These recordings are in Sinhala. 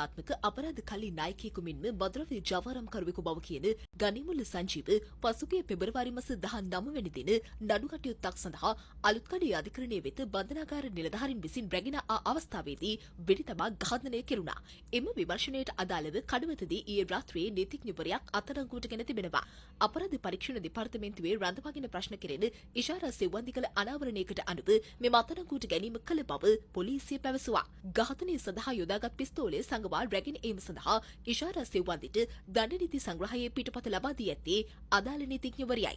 විද්‍යාත්මක අපරාධ කළි නායකයෙකු මෙන්ම මද්‍රව්‍ය ජවාරම් කරුවෙකු බව කියන ගනිමුල්ල සංජීව පසුගිය පෙබරවාරි මාස 19 වෙනි දින නඩු කටයුත්තක් සඳහා අලුත්කඩේ අධිකරණය වෙත බන්ධනාගාර නිලධාරීන් විසින් රැගෙන ආ අවස්ථාවේදී වෙඩි තබා ඝාතනය කෙරුණා. එම විමර්ශනයට අදාළව කඩවතදී ඊයේ රාත්‍රියේ නීතිඥවරයෙක් අත්අඩංගුවට ගෙන තිබෙනවා. අපරාධ පරීක්ෂණ දෙපාර්තමේන්තුවේ රඳවාගෙන ප්‍රශ්න කෙරෙන ඉෂාරා සෙව්වන්දිකල අනාවරණයකට අනුව මෙම අත්අඩංගුවට ගැනීම කළ බව පොලිසිය පැවසුවා. ඝාතනය සඳහා යොදාගත් පිස්තෝලය සංගවා රැගෙන ඒම සඳහා ඉෂාරා සෙව්වන්දිට දඬු නීති සංග්‍රහයේ පිටපත ලබා දී ඇත්තේ අදාළ නීතිඥවරයයි.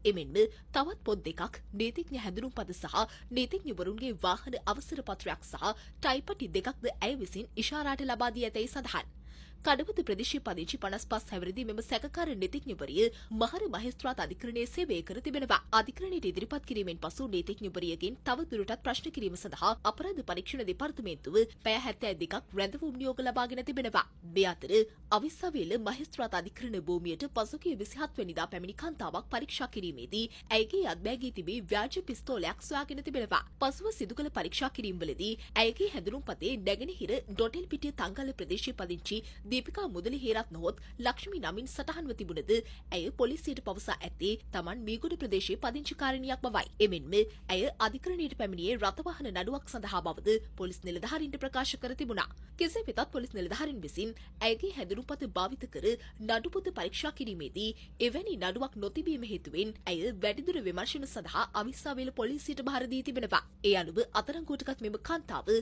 එමෙන්ම තවත් පොත් දෙකක් නීතිඥ හැඳුනුම්පත සහ නීතිඥවරුන්ගේ වාහන අවසර පත්‍රයක් සහ ටයිපටි දෙකක්ද ඇය විසින් ඉෂාරාට ලබා දී ඇතැයි සඳහන්. කඩවත ප්‍රදේශීය පදිංචි 55 හැවිරිදි මෙම සැකකාර නීතිඥවරිය මහර මහේස්ත්‍රාත් අධිකරණයේ සේවය කර තිබෙනවා. අධිකරණයට ඉදිරිපත් කිරීමෙන් පසු නීතිඥවරියගෙන් තව දුරටත් ප්‍රශ්න කිරීම සඳහා අපරාධ පරීක්ෂණ දෙපාර්තමේන්තුව පැය 72ක් රැඳවුම් නියෝග ලබාගෙන තිබෙනවා. මේ අතර අවිස්සාවේල මහේස්ත්‍රාත් අධිකරණ භූමියට පසුගිය 27 වෙනිදා පැමිණි කාන්තාවක් පරීක්ෂා කිරීමේදී ඇයගේ අත්බෑගයේ තිබී ව්‍යාජ පිස්තෝලයක් සොයාගෙන තිබෙනවා. පසුව සිදු කළ පරීක්ෂා කිරීම්වලදී ඇයගේ හැඳුනුම්පතේ නැගෙනහිර ඩොටෙල් පිටිය තංගල්ල ප්‍රදේශීය පදිංචි දීපිකා මුදලි හේරත් නොහොත් ලක්ෂ්මී නමින් සටහන්ව තිබුණද ඇය පොලිසියට පවසා ඇත්තේ තමන් මීගොඩ ප්‍රදේශයේ පදිංචිකාරිනියක් බවයි. එමෙන්ම ඇය අධිකරණයට පැමිණියේ රථවාහන නඩුවක් සඳහා බවද පොලිස් නිලධාරීන්ට ප්‍රකාශ කර තිබුණා. කෙසේ වෙතත් පොලිස් නිලධාරීන් විසින් ඇයගේ හැඳුනුම්පත භාවිත කර නඩුපොත පරීක්ෂා කිරීමේදී එවැනි නඩුවක් නොතිබීම හේතුවෙන් ඇය වැඩිදුර විමර්ශන සඳහා අවිස්සාවේල පොලිසියට බාර දී තිබෙනවා. ඒ අනුව අත්අඩංගුවටගත් මෙම කාන්තාව